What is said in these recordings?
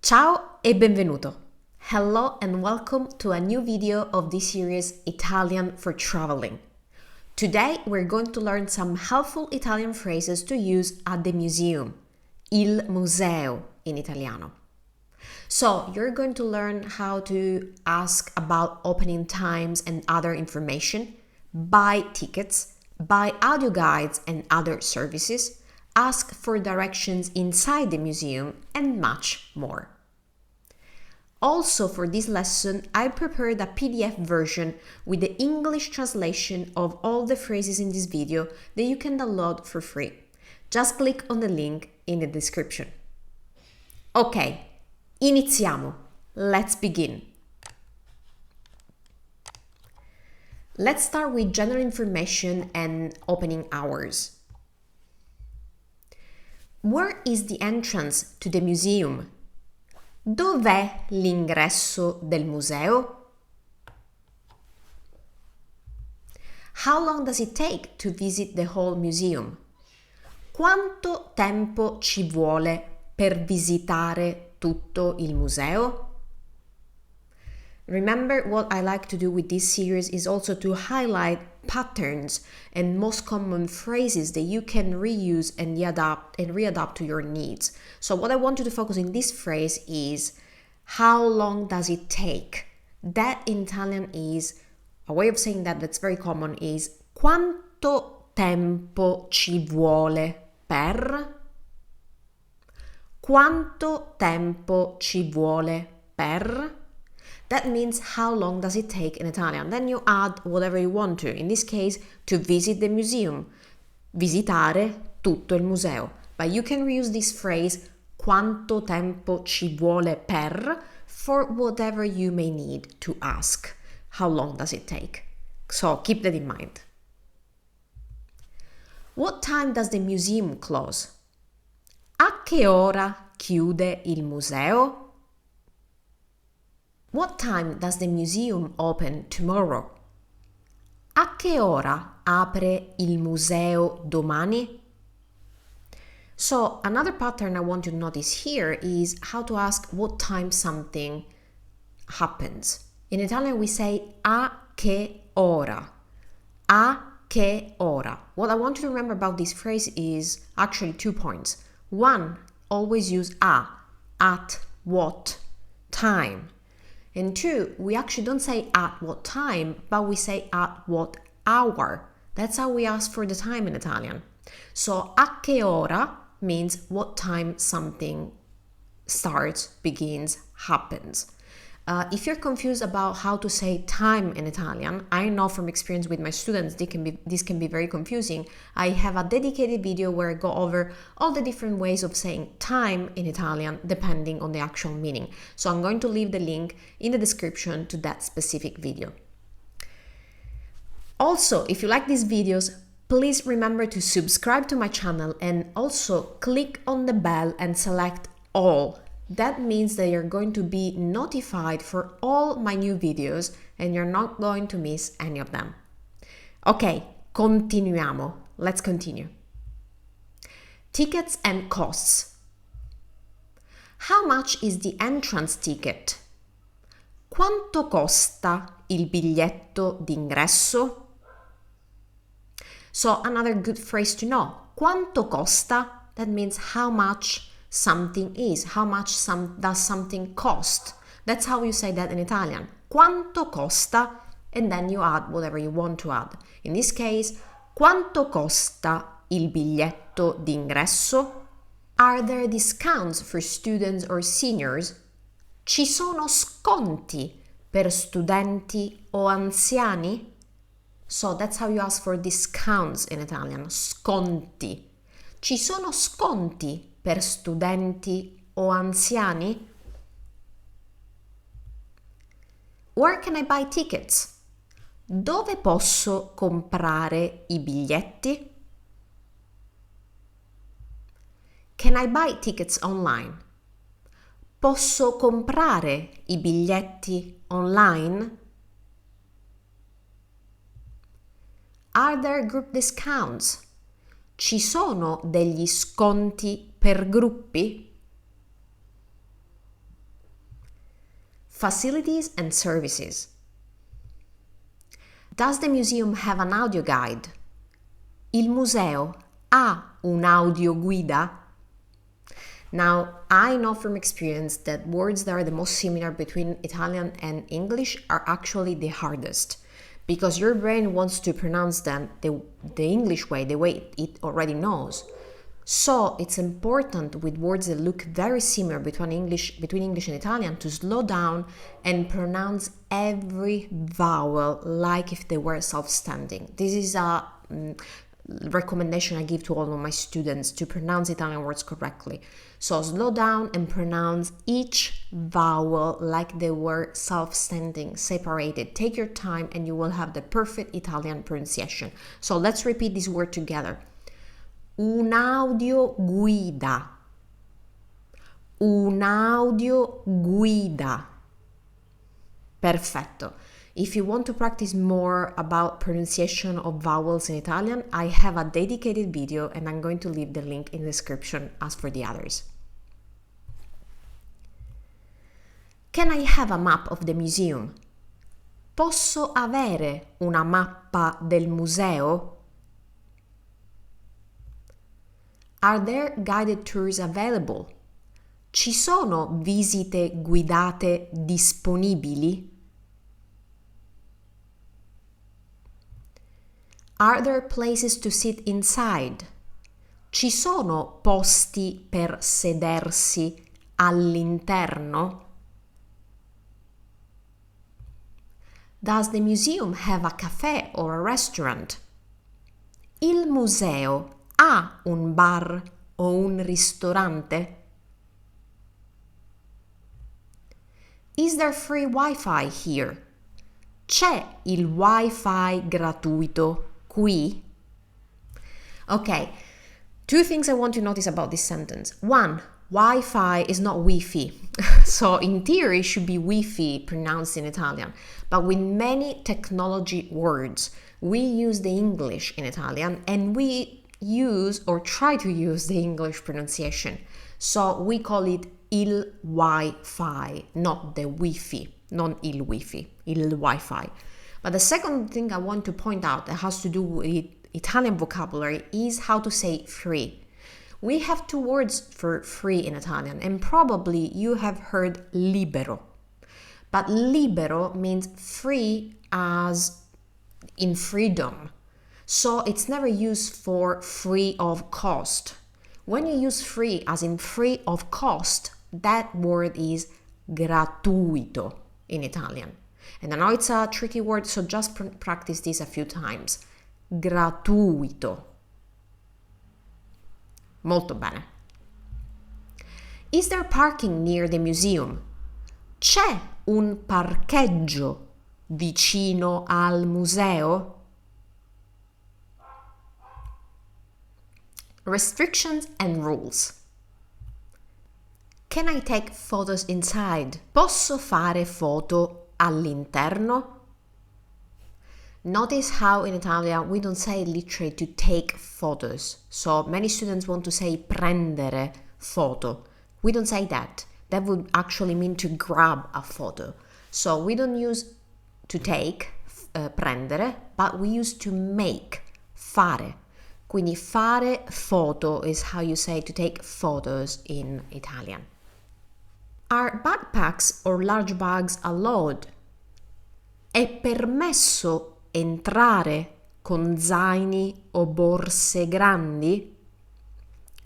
Ciao e benvenuto! Hello and welcome to a new video of this series Italian for Traveling. Today we're going to learn some helpful Italian phrases to use at the museum, il museo in italiano. So you're going to learn how to ask about opening times and other information, buy tickets, buy audio guides and other services, ask for directions inside the museum, and much more. Also for this lesson, I prepared a PDF version with the English translation of all the phrases in this video that you can download for free. Just click on the link in the description. Ok, iniziamo. Let's begin. Let's start with general information and opening hours. Where is the entrance to the museum? Dov'è l'ingresso del museo? How long does it take to visit the whole museum? Quanto tempo ci vuole per visitare tutto il museo? Remember, what I like to do with this series is also to highlight patterns and most common phrases that you can reuse and readapt to your needs. So what I want you to focus in this phrase is how long does it take? That in Italian is, a way of saying that that's very common is quanto tempo ci vuole per? Quanto tempo ci vuole per? That means how long does it take in Italian. Then you add whatever you want to. In this case, to visit the museum. Visitare tutto il museo. But you can reuse this phrase, quanto tempo ci vuole per, for whatever you may need to ask. How long does it take? So keep that in mind. What time does the museum close? A che ora chiude il museo? What time does the museum open tomorrow? A che ora apre il museo domani? So another pattern I want you to notice here is how to ask what time something happens. In Italian we say a che ora. A che ora. What I want you to remember about this phrase is actually 2 points. One, always use a. At what time? And two, we actually don't say at what time, but we say at what hour. That's how we ask for the time in Italian. So a che ora means what time something starts, begins, happens. If you're confused about how to say time in Italian, I know from experience with my students this can be very confusing. I have a dedicated video where I go over all the different ways of saying time in Italian depending on the actual meaning. So I'm going to leave the link in the description to that specific video. Also, if you like these videos, please remember to subscribe to my channel and also click on the bell and select all. That means that you're going to be notified for all my new videos and you're not going to miss any of them. Ok, continuiamo. Let's continue. Tickets and costs. How much is the entrance ticket? Quanto costa il biglietto d'ingresso? So another good phrase to know. Quanto costa? That means how much something is, how much does something cost. That's how you say that in Italian. Quanto costa? And then you add whatever you want to add. In this case, quanto costa il biglietto d'ingresso? Are there discounts for students or seniors? Ci sono sconti per studenti o anziani? So that's how you ask for discounts in Italian. Sconti. Ci sono sconti per studenti o anziani? Where can I buy tickets? Dove posso comprare i biglietti? Can I buy tickets online? Posso comprare i biglietti online? Are there group discounts? Ci sono degli sconti per gruppi? Facilities and services. Does the museum have an audio guide? Il museo ha un'audioguida? Now, I know from experience that words that are the most similar between Italian and English are actually the hardest, because your brain wants to pronounce them the English way, the way it already knows. So it's important with words that look very similar between English and Italian to slow down and pronounce every vowel like if they were self-standing. This is a recommendation I give to all of my students to pronounce Italian words correctly. So slow down and pronounce each vowel like they were self-standing, separated. Take your time and you will have the perfect Italian pronunciation. So let's repeat this word together. Un'audioguida. Un'audioguida. Perfetto. If you want to practice more about pronunciation of vowels in Italian, I have a dedicated video and I'm going to leave the link in the description as for the others. Can I have a map of the museum? Posso avere una mappa del museo? Are there guided tours available? Ci sono visite guidate disponibili? Are there places to sit inside? Ci sono posti per sedersi all'interno? Does the museum have a cafe or a restaurant? Il museo ha un bar o un ristorante? Is there free Wi-Fi here? C'è il Wi-Fi gratuito qui? Okay, two things I want to notice about this sentence. One, Wi-Fi is not Wi-Fi. So in theory, it should be Wi-Fi pronounced in Italian. But with many technology words, we use the English in Italian and we use or try to use the English pronunciation. So we call it il Wi-Fi, not the Wi-Fi, non il Wi-Fi, il Wi-Fi. But the second thing I want to point out that has to do with Italian vocabulary is how to say free. We have two words for free in Italian, and probably you have heard libero. But libero means free as in freedom. So it's never used for free of cost. When you use free as in free of cost, that word is gratuito in Italian. And I know it's a tricky word, so just practice this a few times. Gratuito. Molto bene. Is there parking near the museum? C'è un parcheggio vicino al museo? Restrictions and rules. Can I take photos inside? Posso fare foto all'interno? Notice how in Italian we don't say literally to take photos. So many students want to say prendere foto. We don't say that. That would actually mean to grab a photo. So we don't use to take, prendere, but we use to make, fare. Quindi fare foto is how you say to take photos in Italian. Are backpacks or large bags allowed? È permesso entrare con zaini o borse grandi?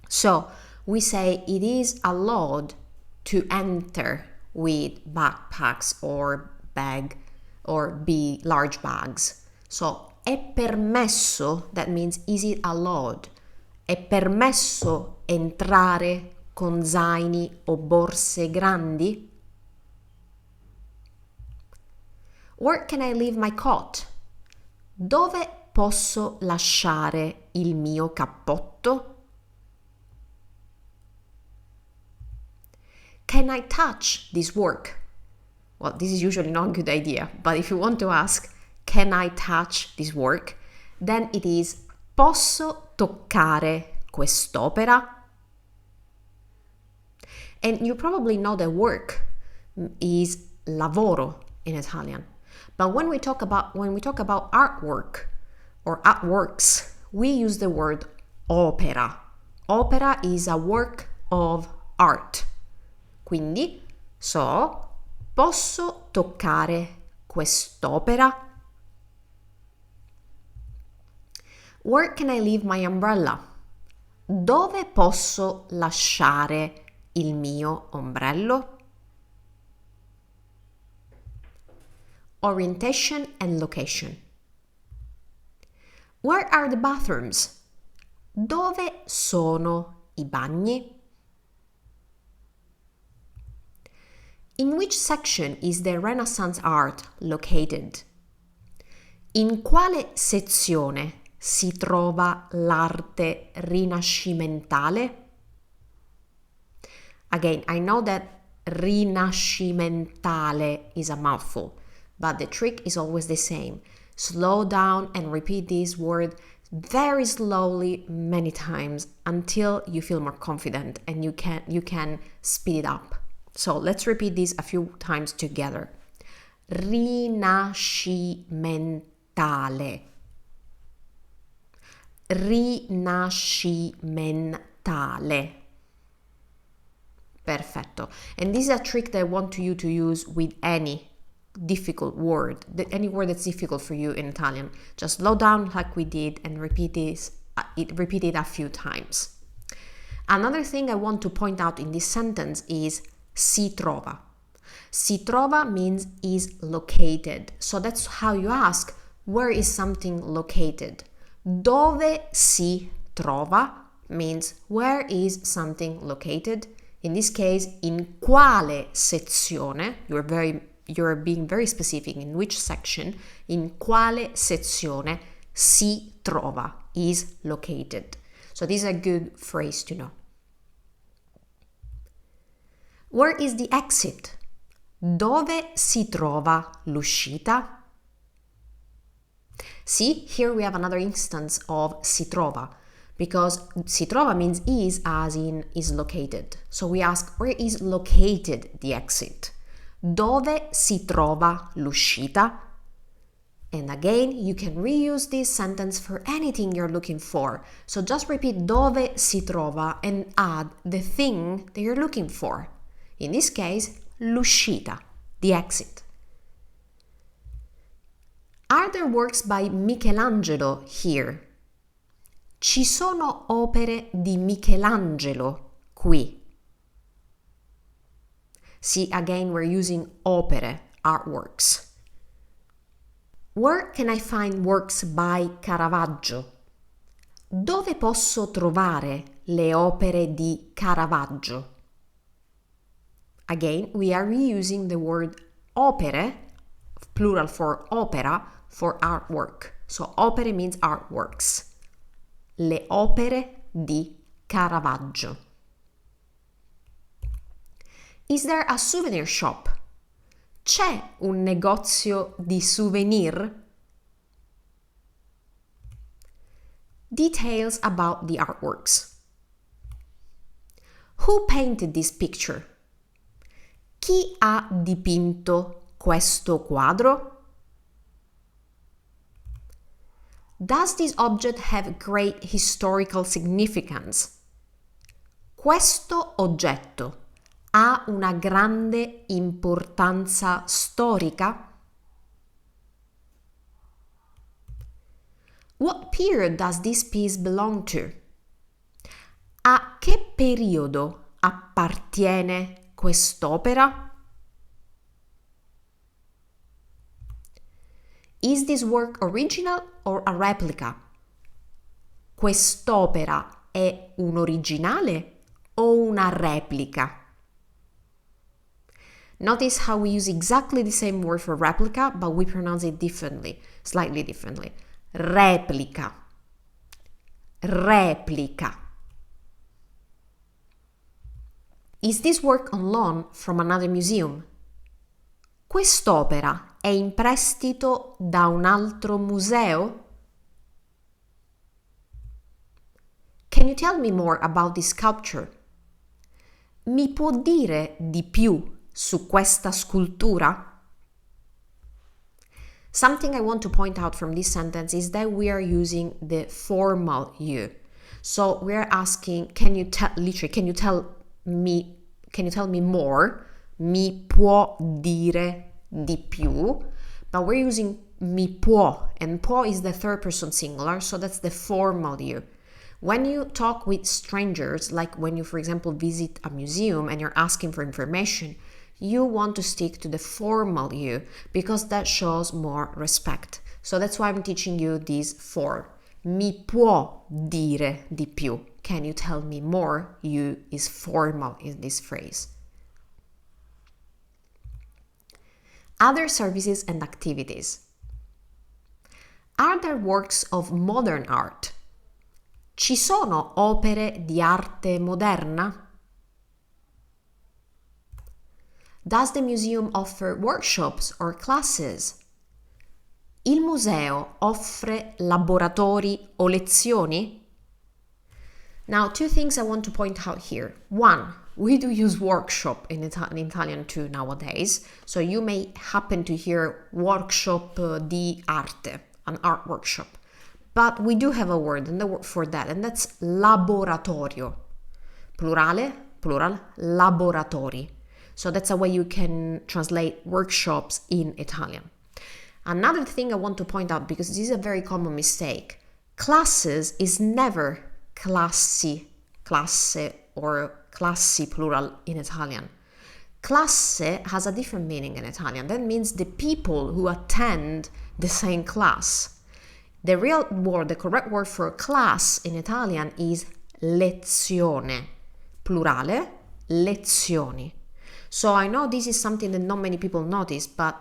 So we say it is allowed to enter with backpacks or large bags. So è permesso, that means is it allowed? È permesso entrare con zaini o borse grandi? Where can I leave my coat? Dove posso lasciare il mio cappotto? Can I touch this work? Well, this is usually not a good idea, but if you want to ask, can I touch this work? Then it is, posso toccare quest'opera? And you probably know that work is lavoro in Italian. But when we talk about artwork or artworks, we use the word opera. Opera is a work of art. Quindi, so, posso toccare quest'opera? Where can I leave my umbrella? Dove posso lasciare il mio ombrello? Orientation and location. Where are the bathrooms? Dove sono i bagni? In which section is the Renaissance art located? In quale sezione si trova l'arte rinascimentale? Again, I know that rinascimentale is a mouthful, but the trick is always the same. Slow down and repeat this word very slowly many times until you feel more confident and you can speed it up. So let's repeat this a few times together. Rinascimentale. Rinascimentale. Perfetto. And this is a trick that I want you to use with any difficult word, any word that's difficult for you in Italian. Just slow down like we did and repeat it a few times. Another thing I want to point out in this sentence is si trova. Si trova means is located. So that's how you ask, where is something located? Dove si trova means where is something located? In this case, in quale sezione, you're being very specific in which section, in quale sezione si trova, is located. So this is a good phrase to know. Where is the exit? Dove si trova l'uscita? See, here we have another instance of si trova, because si trova means is, as in is located. So we ask, where is located the exit? Dove si trova l'uscita? And again, you can reuse this sentence for anything you're looking for. So just repeat dove si trova and add the thing that you're looking for. In this case, l'uscita, the exit. Are there works by Michelangelo here? Ci sono opere di Michelangelo qui? See, again, we're using opere, artworks. Where can I find works by Caravaggio? Dove posso trovare le opere di Caravaggio? Again, we are reusing the word opere, plural for opera, for artwork. So opere means artworks. Le opere di Caravaggio. Is there a souvenir shop? C'è un negozio di souvenir? Details about the artworks. Who painted this picture? Chi ha dipinto questo quadro? Does this object have great historical significance? Questo oggetto ha una grande importanza storica? What period does this piece belong to? A che periodo appartiene quest'opera? Is this work original or a replica? Quest'opera è un originale o una replica? Notice how we use exactly the same word for replica, but we pronounce it differently, slightly differently. Replica. Replica. Is this work on loan from another museum? Quest'opera è in prestito da un altro museo? Can you tell me more about this sculpture? Mi può dire di più su questa scultura? Something I want to point out from this sentence is that we are using the formal you. So we are asking, can you tell me more? Mi può dire di più? But we're using mi può, and può is the third person singular, so that's the formal you. When you talk with strangers, like when you, for example, visit a museum and you're asking for information, you want to stick to the formal you because that shows more respect. So that's why I'm teaching you this form. Mi può dire di più? Can you tell me more? You is formal in this phrase. Other services and activities. Are there works of modern art? Ci sono opere di arte moderna? Does the museum offer workshops or classes? Il museo offre laboratori o lezioni? Now, two things I want to point out here. One, we do use workshop in Italian too nowadays. So you may happen to hear workshop di arte, an art workshop. But we do have a word for that, and that's laboratorio. Plural, laboratori. So that's a way you can translate workshops in Italian. Another thing I want to point out, because this is a very common mistake, classes is never classi, classe, or classi plural in Italian. Classe has a different meaning in Italian. That means the people who attend the same class. The real word, the correct word for class in Italian is lezione, plurale, lezioni. So I know this is something that not many people notice, but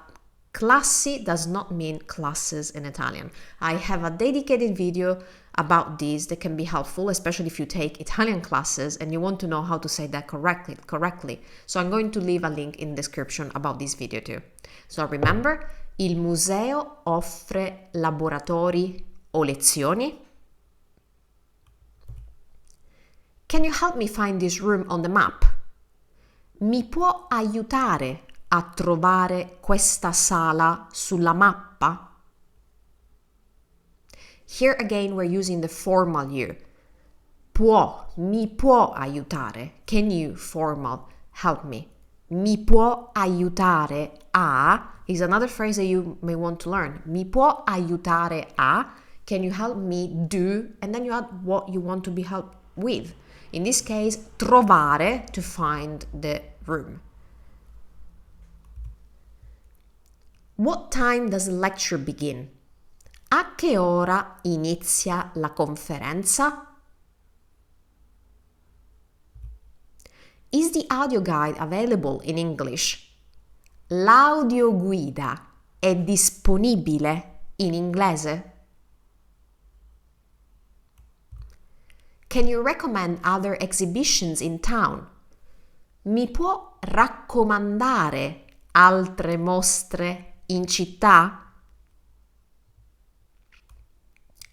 classi does not mean classes in Italian. I have a dedicated video about this that can be helpful, especially if you take Italian classes and you want to know how to say that correctly. So I'm going to leave a link in the description about this video too. So remember, il museo offre laboratori o lezioni? Can you help me find this room on the map? Mi può aiutare a trovare questa sala sulla mappa? Here again we're using the formal you. Può, mi può aiutare. Can you, formal, help me? Mi può aiutare a is another phrase that you may want to learn. Mi può aiutare a, can you help me do, and then you add what you want to be helped with. In this case, trovare, to find the room. What time does the lecture begin? A che ora inizia la conferenza? Is the audio guide available in English? L'audioguida è disponibile in inglese? Can you recommend other exhibitions in town? Mi può raccomandare altre mostre in città?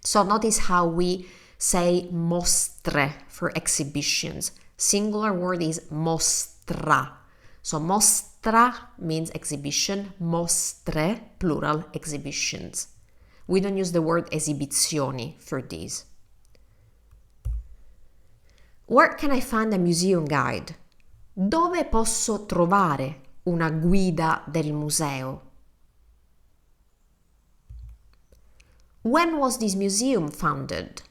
So notice how we say mostre for exhibitions. Singular word is mostra. So mostra means exhibition, mostre, plural, exhibitions. We don't use the word esibizioni for these. Where can I find a museum guide? Dove posso trovare una guida del museo? When was this museum founded?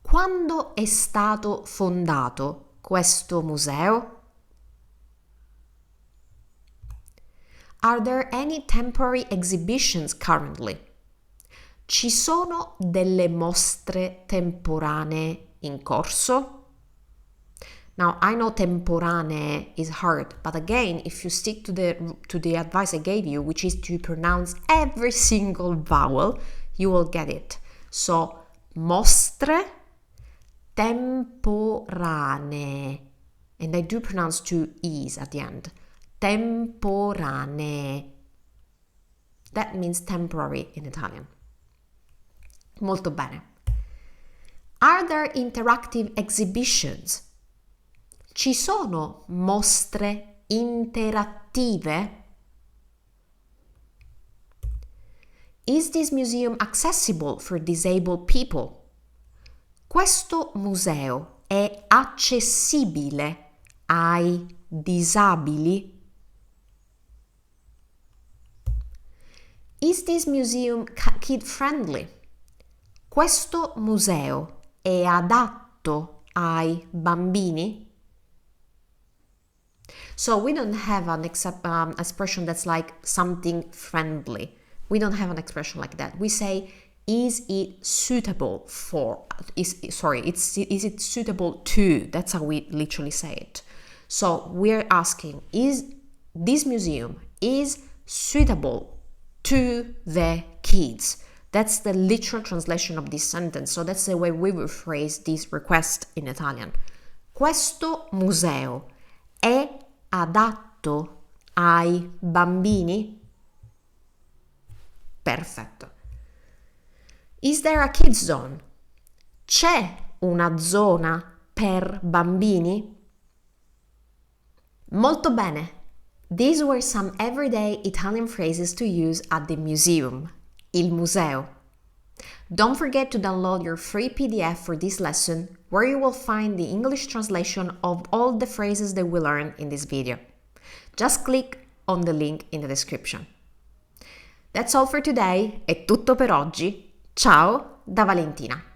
Quando è stato fondato questo museo? Are there any temporary exhibitions currently? Ci sono delle mostre temporanee in corso? Now, I know temporanee is hard, but again, if you stick to the advice I gave you, which is to pronounce every single vowel, you will get it. So, mostre temporanee. And I do pronounce two E's at the end. Temporanee. That means temporary in Italian. Molto bene. Are there interactive exhibitions? Ci sono mostre interattive? Is this museum accessible for disabled people? Questo museo è accessibile ai disabili? Is this museum kid-friendly? Questo museo è adatto ai bambini? So we don't have an expression that's like something friendly. We don't have an expression like that. We say, is it suitable for, is it suitable to? That's how we literally say it. So we're asking, is this museum is suitable to the kids? That's the literal translation of this sentence. So that's the way we will phrase this request in Italian. Questo museo è adatto ai bambini? Perfetto. Is there a kids zone? C'è una zona per bambini? Molto bene. These were some everyday Italian phrases to use at the museum, il museo. Don't forget to download your free PDF for this lesson, where you will find the English translation of all the phrases that we learned in this video. Just click on the link in the description. That's all for today, è tutto per oggi. Ciao da Valentina.